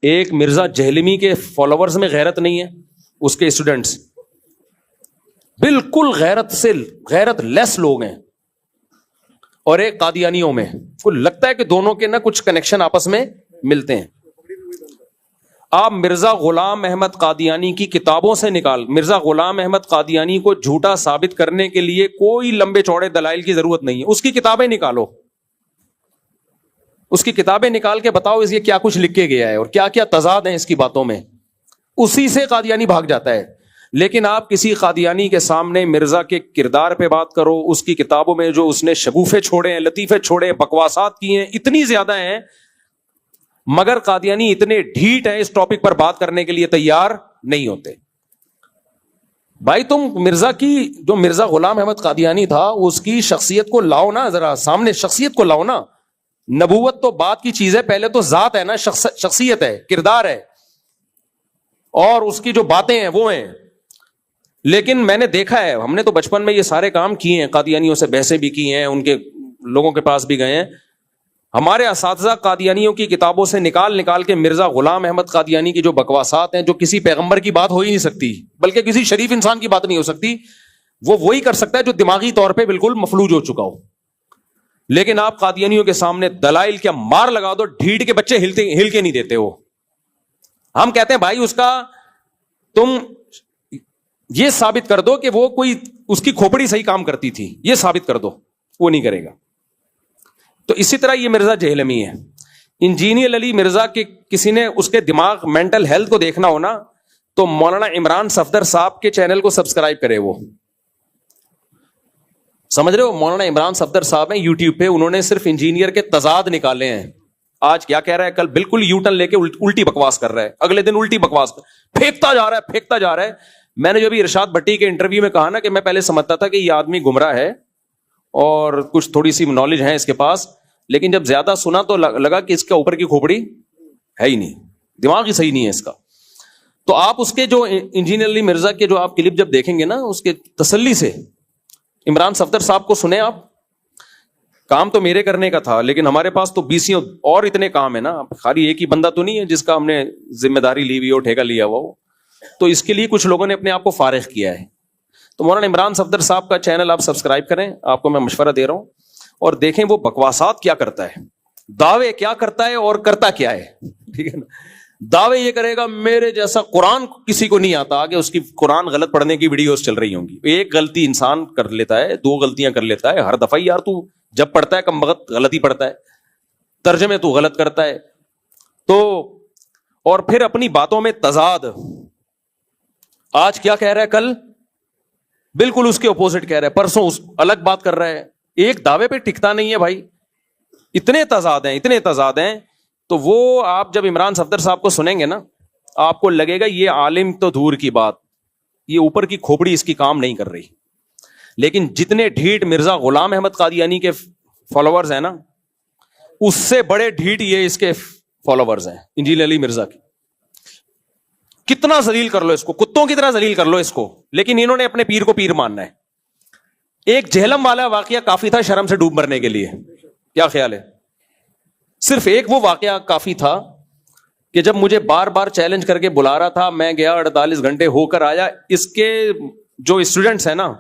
ایک مرزا جہلمی کے فالوورز میں غیرت نہیں ہے، اس کے اسٹوڈنٹس بالکل غیرت لیس لوگ ہیں، اور ایک قادیانیوں میں کو لگتا ہے کہ دونوں کے نا کچھ کنیکشن آپس میں ملتے ہیں۔ آپ مرزا غلام احمد قادیانی کی کتابوں سے مرزا غلام احمد قادیانی کو جھوٹا ثابت کرنے کے لیے کوئی لمبے چوڑے دلائل کی ضرورت نہیں ہے، اس کی کتابیں نکالو، اس کی کتابیں نکال کے بتاؤ اس یہ کیا کچھ لکھ کے گیا ہے اور کیا کیا تضاد ہیں اس کی باتوں میں، اسی سے قادیانی بھاگ جاتا ہے۔ لیکن آپ کسی قادیانی کے سامنے مرزا کے کردار پہ بات کرو، اس کی کتابوں میں جو اس نے شگوفے چھوڑے ہیں، لطیفے چھوڑے ہیں، بکواسات کی ہیں، اتنی زیادہ ہیں، مگر قادیانی اتنے ڈھیٹ ہیں اس ٹاپک پر بات کرنے کے لیے تیار نہیں ہوتے۔ بھائی تم مرزا غلام احمد قادیانی تھا، اس کی شخصیت کو لاؤ نا، ذرا سامنے شخصیت کو لاؤ نا۔ نبوت تو بات کی چیز ہے، پہلے تو ذات ہے نا، شخصیت ہے، کردار ہے، اور اس کی جو باتیں ہیں وہ ہیں۔ لیکن میں نے دیکھا ہے، ہم نے تو بچپن میں یہ سارے کام کیے ہیں، قادیانیوں سے بحثیں بھی کی ہیں، ان کے لوگوں کے پاس بھی گئے ہیں۔ ہمارے اساتذہ قادیانیوں کی کتابوں سے نکال کے مرزا غلام احمد قادیانی کی جو بکواسات ہیں، جو کسی پیغمبر کی بات ہو ہی نہیں سکتی، بلکہ کسی شریف انسان کی بات نہیں ہو سکتی، وہ وہی کر سکتا ہے جو دماغی طور پہ بالکل مفلوج ہو چکا ہو۔ لیکن آپ قادیانیوں کے سامنے دلائل کیا مار لگا دو، ڈھیٹ کے بچے ہل کے نہیں دیتے ہو۔ ہم کہتے ہیں بھائی تم یہ ثابت کر دو کہ وہ اس کی کھوپڑی صحیح کام کرتی تھی، یہ ثابت کر دو، وہ نہیں کرے گا۔ تو اسی طرح یہ مرزا جہلمی ہے، انجینئر علی مرزا کے کسی نے اس کے دماغ مینٹل ہیلتھ کو دیکھنا ہونا تو مولانا عمران صفدر صاحب کے چینل کو سبسکرائب کرے۔ وہ سمجھ رہے ہو، مولانا عمران صفدر صاحب ہیں یوٹیوب پہ، انہوں نے صرف انجینئر کے تضاد نکالے ہیں۔ آج کیا کہہ رہا ہے، کل بالکل یو ٹرن لے کے الٹی بکواس کر رہا ہے، اگلے دن الٹی بکواس پھینکتا جا رہا ہے۔ میں نے جو بھی ارشاد بھٹی کے انٹرویو میں کہا نا کہ میں پہلے سمجھتا تھا کہ یہ آدمی گمراہ ہے اور کچھ تھوڑی سی نالج ہے اس کے پاس، لیکن جب زیادہ سنا تو لگا کہ اس کے اوپر کی کھوپڑی ہے ہی نہیں، دماغ ہی صحیح نہیں ہے اس کا۔ تو آپ اس کے جو انجینئر علی مرزا کے جو آپ کلپ جب دیکھیں گے نا، اس کے تسلی سے عمران صفدر صاحب کو سنیں آپ۔ کام تو میرے کرنے کا تھا، لیکن ہمارے پاس تو بیسیوں اور اتنے کام ہے نا، خالی ایک ہی بندہ تو نہیں ہے جس کا ہم نے ذمہ داری لی ہوئی ہو، ٹھیکہ لیا ہوا ہو، تو اس کے لیے کچھ لوگوں نے اپنے آپ کو فارغ کیا ہے۔ تو مولانا عمران صفدر صاحب کا چینل آپ سبسکرائب کریں، آپ کو میں مشورہ دے رہا ہوں، اور دیکھیں وہ بکواسات کیا کرتا ہے، دعوے کیا کرتا ہے اور کرتا کیا ہے، ٹھیک ہے نا۔ دعوے یہ کرے گا میرے جیسا قرآن کسی کو نہیں آتا، آگے اس کی قرآن غلط پڑھنے کی ویڈیوز چل رہی ہوں گی، ایک غلطی انسان کر لیتا ہے، دو غلطیاں کر لیتا ہے ہر دفعہ، یار تو جب پڑھتا ہے کم وقت غلطی پڑھتا ہے، ترجمے تو غلط کرتا ہے، تو اور پھر اپنی باتوں میں تضاد، آج کیا کہہ رہا ہے کل بالکل اس کے اپوزٹ کہہ رہا ہے، پرسوں الگ بات کر رہا ہے، ایک دعوے پہ ٹکتا نہیں ہے بھائی، اتنے تضاد ہیں۔ تو وہ آپ جب عمران صفدر صاحب کو سنیں گے نا، آپ کو لگے گا یہ عالم تو دور کی بات، یہ اوپر کی کھوپڑی اس کی کام نہیں کر رہی۔ لیکن جتنے ڈھیٹ مرزا غلام احمد قادیانی کے فالوورز ہیں نا، اس سے بڑے ڈھیٹ یہ اس کے فالوورز ہیں انجینئر علی مرزا کے۔ کتنا ذلیل کر لو اس کو، کتوں کی طرح ذلیل کر لو اس کو، لیکن انہوں نے اپنے پیر کو پیر ماننا ہے۔ ایک جہلم والا واقعہ کافی تھا شرم سے ڈوب مرنے کے لیے، کیا خیال ہے؟ صرف ایک وہ واقعہ کافی تھا کہ جب مجھے بار بار چیلنج کر کے بلا رہا تھا، میں گیا 48 گھنٹے ہو کر آیا، اس کے جو اسٹوڈنٹس ہیں نا،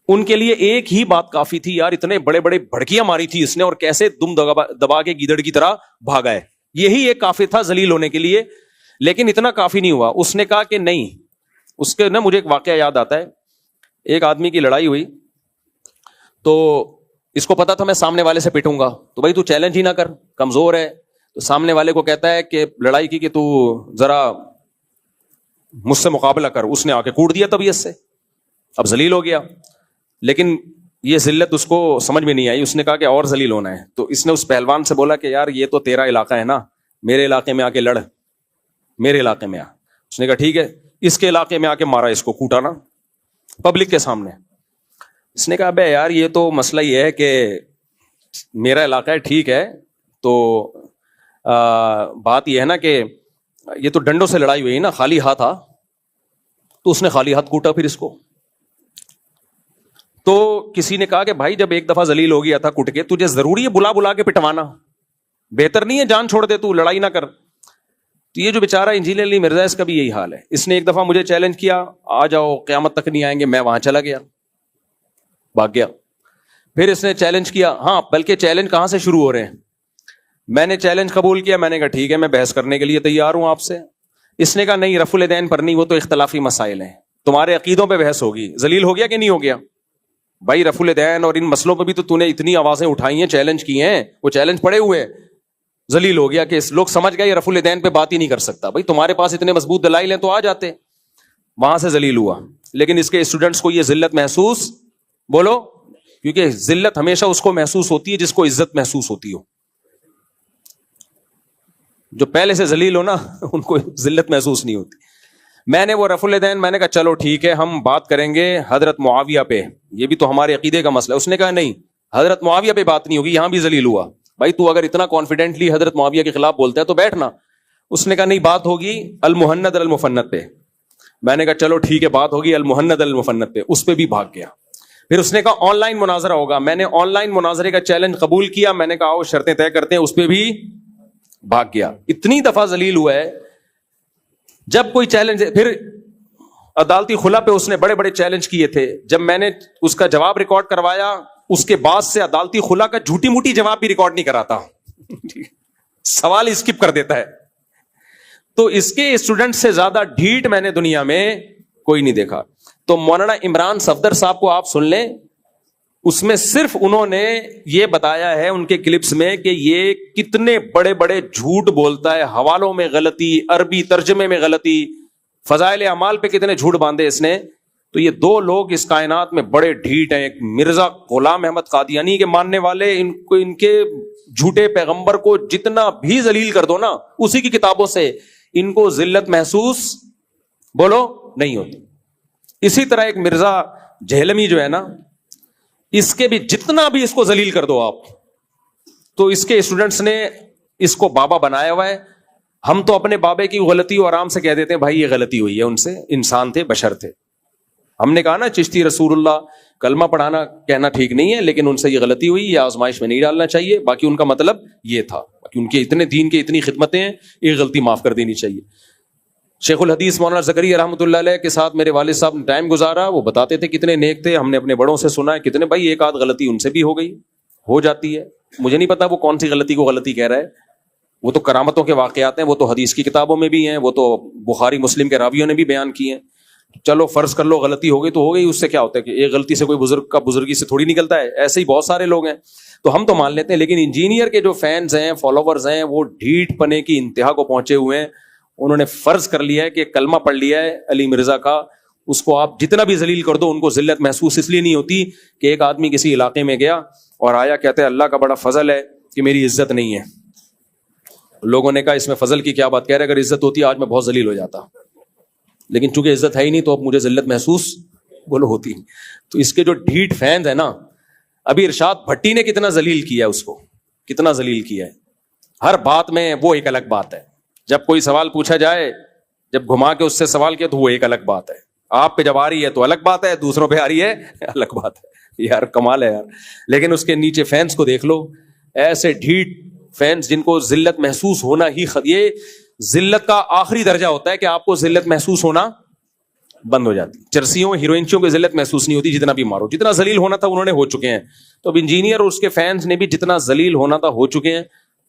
ان کے لیے ایک ہی بات کافی تھی، یار اتنے بڑے بڑے بھڑکیاں ماری تھی اس نے، اور کیسے دم دبا کے گیدڑ کی طرح بھاگا ہے، یہی ایک کافی تھا ذلیل ہونے کے لیے۔ لیکن اتنا کافی نہیں ہوا، اس نے کہا کہ نہیں، اس کے نا مجھے ایک واقعہ یاد آتا ہے، ایک آدمی کی لڑائی ہوئی، تو اس کو پتا تھا میں سامنے والے سے پٹوں گا، تو بھائی تو چیلنج ہی نہ کر، کمزور ہے، تو سامنے والے کو کہتا ہے کہ لڑائی کی کہ تو ذرا مجھ سے مقابلہ کر، اس نے آ کے کوٹ دیا طبیعت سے، اب ذلیل ہو گیا۔ لیکن یہ ذلت اس کو سمجھ میں نہیں آئی، اس نے کہا کہ اور ذلیل ہونا ہے، تو اس نے اس پہلوان سے بولا کہ یار یہ تو تیرا علاقہ ہے نا، میرے علاقے میں آ کے لڑ، میرے علاقے میں آ۔ اس نے کہا ٹھیک ہے، اس کے علاقے میں آ کے مارا، اس کو کوٹا نا پبلک کے سامنے۔ اس نے کہا بے یار یہ تو مسئلہ یہ ہے کہ میرا علاقہ ہے، ٹھیک ہے، تو بات یہ ہے نا کہ یہ تو ڈنڈوں سے لڑائی ہوئی نا، خالی ہاتھ تھا، تو اس نے خالی ہاتھ کوٹا پھر اس کو۔ تو کسی نے کہا کہ بھائی جب ایک دفعہ ذلیل ہو گیا تھا کٹ کے، تجھے ضروری ہے بلا کے پٹوانا؟ بہتر نہیں ہے جان چھوڑ دے، تو لڑائی نہ کر۔ تو یہ جو بیچارہ انجینئر علی مرزا اس کا بھی یہی حال ہے. اس نے ایک دفعہ مجھے چیلنج کیا, آ جاؤ قیامت تک نہیں آئیں گے. میں وہاں چلا گیا, بھاگ گیا. پھر اس نے چیلنج کیا, ہاں بلکہ چیلنج کہاں سے شروع ہو رہے ہیں. میں نے چیلنج قبول کیا, میں نے کہا ٹھیک ہے میں بحث کرنے کے لیے تیار ہوں آپ سے. اس نے کہا نہیں رفع الیدین پر نہیں, وہ تو اختلافی مسائل ہیں, تمہارے عقیدوں پہ بحث ہوگی. ذلیل ہو گیا کہ نہیں ہو گیا بھائی؟ رفع الیدین اور ان مسئلوں پہ بھی تو نے اتنی آوازیں اٹھائی ہیں, چیلنج کیے ہیں, وہ چیلنج پڑے ہوئے ہیں. ذلیل ہو گیا کہ لوگ سمجھ گئے یہ رفع الیدین پہ بات ہی نہیں کر سکتا. بھائی تمہارے پاس اتنے مضبوط دلائل ہیں تو آ جاتے. وہاں سے ذلیل ہوا. لیکن اس کے اسٹوڈنٹس کو یہ ذلت محسوس, بولو, کیونکہ ذلت ہمیشہ اس کو محسوس ہوتی ہے جس کو عزت محسوس ہوتی ہو. جو پہلے سے ذلیل ہو نا ان کو ذلت محسوس نہیں ہوتی. میں نے وہ رفع الیدین, میں نے کہا چلو ٹھیک ہے ہم بات کریں گے حضرت معاویہ پہ, یہ بھی تو ہمارے عقیدے کا مسئلہ ہے. اس نے کہا نہیں حضرت معاویہ پہ بات نہیں ہوگی, یہاں بھی ذلیل ہوا. بھائی تو اگر اتنا کانفیڈنٹلی حضرت معاویہ کے خلاف بولتا ہے تو بیٹھنا. اس نے کہا نہیں بات ہوگی المہند المفند پہ. میں نے کہا چلو ٹھیک ہے بات ہوگی المہند المفند پہ. اس پہ بھی بھاگ گیا. پھر اس نے کہا آن لائن مناظرہ ہوگا. میں نے آن لائن مناظرے کا چیلنج قبول کیا. میں نے کہا آؤ شرطیں طے کرتے ہیں. اس پہ بھی بھاگ گیا. اتنی دفعہ ذلیل ہوا ہے. جب کوئی چیلنج, پھر عدالتی خلا پہ اس نے بڑے بڑے چیلنج کیے تھے. جب میں نے اس کا جواب ریکارڈ کروایا, اس کے بعد سے عدالتی خلا کا جھوٹی موٹی جواب بھی ریکارڈ نہیں کراتا, سوال اسکپ کر دیتا ہے. تو اس کے اسٹوڈنٹ سے زیادہ ڈھیٹ میں نے دنیا میں کوئی نہیں دیکھا. تو مولانا عمران صفدر صاحب کو آپ سن لیں, اس میں صرف انہوں نے یہ بتایا ہے ان کے کلپس میں کہ یہ کتنے بڑے بڑے جھوٹ بولتا ہے. حوالوں میں غلطی, عربی ترجمے میں غلطی, فضائل اعمال پہ کتنے جھوٹ باندھے اس نے. تو یہ دو لوگ اس کائنات میں بڑے ڈھیٹ ہیں. ایک مرزا غلام احمد قادیانی کے ماننے والے, ان کے جھوٹے پیغمبر کو جتنا بھی ذلیل کر دو نا اسی کی کتابوں سے, ان کو ذلت محسوس بولو نہیں ہوتی. اسی طرح ایک مرزا جہلمی جو ہے نا, اس کے بھی جتنا بھی اس کو ذلیل کر دو آپ, تو اس کے اسٹوڈنٹس نے اس کو بابا بنایا ہوا ہے. ہم تو اپنے بابے کی غلطی اور آرام سے کہہ دیتے ہیں بھائی یہ غلطی ہوئی ہے ان سے, انسان تھے, بشر تھے. ہم نے کہا نا چشتی رسول اللہ کلمہ پڑھانا کہنا ٹھیک نہیں ہے, لیکن ان سے یہ غلطی ہوئی, یہ آزمائش میں نہیں ڈالنا چاہیے. باقی ان کا مطلب یہ تھا کہ ان کے اتنے دین کے اتنی خدمتیں ہیں, یہ غلطی معاف کر دینی چاہیے. شیخ الحدیث مولانا زکریا رحمۃ اللہ علیہ کے ساتھ میرے والد صاحب نے ٹائم گزارا, وہ بتاتے تھے کتنے نیک تھے. ہم نے اپنے بڑوں سے سنا ہے کتنے, بھائی ایک آدھ غلطی ان سے بھی ہو گئی, ہو جاتی ہے. مجھے نہیں پتا وہ کون سی غلطی کو غلطی کہہ رہا ہے. وہ تو کرامتوں کے واقعات ہیں, وہ تو حدیث کی کتابوں میں بھی ہیں, وہ تو بخاری مسلم کے راویوں نے بھی بیان کیے ہیں. چلو فرض کر لو غلطی ہو گئی تو ہو گئی, اس سے کیا ہوتا ہے کہ ایک غلطی سے کوئی بزرگ کا بزرگی سے تھوڑی نکلتا ہے. ایسے ہی بہت سارے لوگ ہیں تو ہم تو مان لیتے ہیں. لیکن انجینئر کے جو فینز ہیں, فالوورز ہیں, وہ ڈھیٹ پنے کی انتہا کو پہنچے ہوئے ہیں. انہوں نے فرض کر لیا ہے کہ کلمہ پڑھ لیا ہے علی مرزا کا, اس کو آپ جتنا بھی ذلیل کر دو ان کو ذلت محسوس اس لیے نہیں ہوتی کہ ایک آدمی کسی علاقے میں گیا اور آیا کہتے ہیں اللہ کا بڑا فضل ہے کہ میری عزت نہیں ہے. لوگوں نے کہا اس میں فضل کی کیا بات, کہہ رہے اگر عزت ہوتی آج میں بہت ذلیل ہو جاتا, لیکن چونکہ عزت ہے ہی نہیں تو اب مجھے ذلت محسوس بولو ہوتی. تو اس کے جو ڈھیٹ فینز ہیں نا, ابھی ارشاد بھٹی نے کتنا ذلیل کیا ہے, اس کو کتنا ذلیل کیا ہے. ہر بات میں وہ ایک الگ بات ہے. جب کوئی سوال پوچھا جائے, جب گھما کے اس سے سوال کیا تو وہ ایک الگ بات ہے. آپ پہ جب آ رہی ہے تو الگ بات ہے, دوسروں پہ آ رہی ہے الگ بات ہے. یار کمال ہے یار. لیکن اس کے نیچے فینس کو دیکھ لو, ایسے ڈھیٹ فینس جن کو ذلت محسوس ہونا ہی یہ ذلت کا آخری درجہ ہوتا ہے کہ آپ کو ذلت محسوس ہونا بند ہو جاتی. چرسیوں ہیروئنچوں کو ذلت محسوس نہیں ہوتی, جتنا بھی مارو. جتنا ذلیل ہونا تھا انہوں نے ہو چکے ہیں. تو اب انجینئر اور اس کے فینس نے بھی جتنا ذلیل ہونا تھا ہو چکے ہیں,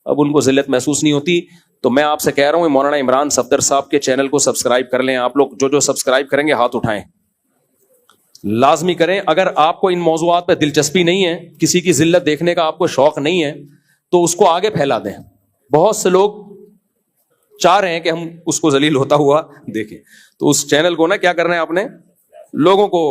اب ان کو ذلت محسوس نہیں ہوتی. تو میں آپ سے کہہ رہا ہوں مولانا عمران صفدر صاحب کے چینل کو سبسکرائب کر لیں. آپ لوگ جو سبسکرائب کریں گے ہاتھ اٹھائیں, لازمی کریں. اگر آپ کو ان موضوعات پہ دلچسپی نہیں ہے, کسی کی ذلت دیکھنے کا آپ کو شوق نہیں ہے, تو اس کو آگے پھیلا دیں. بہت سے لوگ چاہ رہے ہیں کہ ہم اس کو ذلیل ہوتا ہوا دیکھیں. تو اس چینل کو نا کیا کرنا ہے, آپ نے لوگوں کو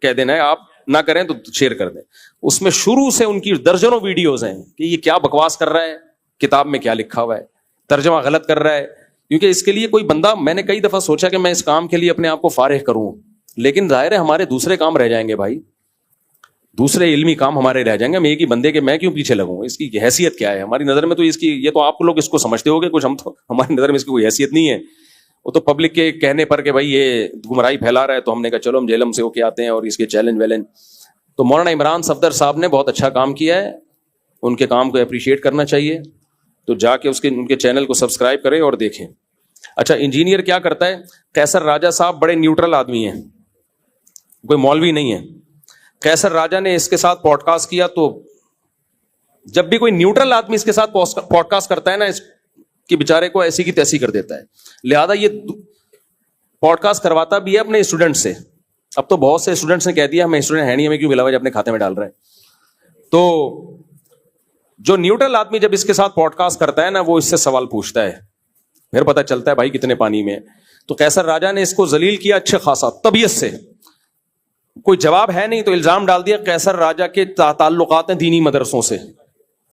کہہ دینا ہے, آپ نہ کریں تو شیئر کر دیں. اس میں شروع سے ان کی درجنوں ویڈیوز ہیں کہ یہ کیا بکواس کر رہا ہے, کتاب میں کیا لکھا ہوا ہے, ترجمہ غلط کر رہا ہے. کیونکہ اس کے لیے کوئی بندہ, میں نے کئی دفعہ سوچا کہ میں اس کام کے لیے اپنے آپ کو فارغ کروں, لیکن ظاہر ہے ہمارے دوسرے کام رہ جائیں گے بھائی, دوسرے علمی کام ہمارے رہ جائیں گے. ہم ایک ہی بندے کے میں کیوں پیچھے لگوں, اس کی حیثیت کیا ہے ہماری نظر میں. تو اس کی یہ تو آپ لوگ اس کو سمجھتے ہو گے کچھ, ہم تو ہماری نظر میں اس کی کوئی حیثیت نہیں ہے. وہ تو پبلک کے کہنے پر کہ بھائی یہ گمراہی پھیلا رہا ہے, تو ہم نے کہا چلو ہم جیلم سے ہو کے آتے ہیں اور اس کے چیلنج ویلنج. تو مولانا عمران صفدر صاحب نے بہت اچھا کام کیا ہے, ان کے کام کو اپریشیٹ کرنا چاہیے. تو جا کے ان کے چینل کو سبسکرائب کریں اور دیکھیں. اچھا انجینئر کیا کرتا ہے؟ قیصر راجہ صاحب بڑے نیوٹرل آدمی ہیں, کوئی مولوی نہیں ہے. قیصر راجہ نے اس کے ساتھ پوڈ کاسٹ کیا, تو جب بھی کوئی نیوٹرل آدمی اس کے ساتھ پوڈ کاسٹ کرتا ہے نا, اس کی بیچارے کو ایسی کی تیسی کر دیتا ہے. لہذا یہ پوڈ کاسٹ کرواتا بھی ہے اپنے اسٹوڈنٹ سے. اب تو بہت سے اسٹوڈنٹس نے کہہ دیا ہمیں اسٹوڈنٹ ہے نہیں, ہمیں کیوں ملا ہوا جو اپنے کھاتے میں ڈال رہے ہیں. تو جو نیوٹرل آدمی جب اس کے ساتھ پوڈ کاسٹ کرتا ہے نا, وہ اس سے سوال پوچھتا ہے, پھر پتہ چلتا ہے بھائی کتنے پانی میں. تو قیصر راجہ نے اس کو ذلیل کیا اچھے خاصا طبیعت سے, کوئی جواب ہے نہیں تو الزام ڈال دیا قیصر راجہ کے تعلقات ہیں دینی مدرسوں سے.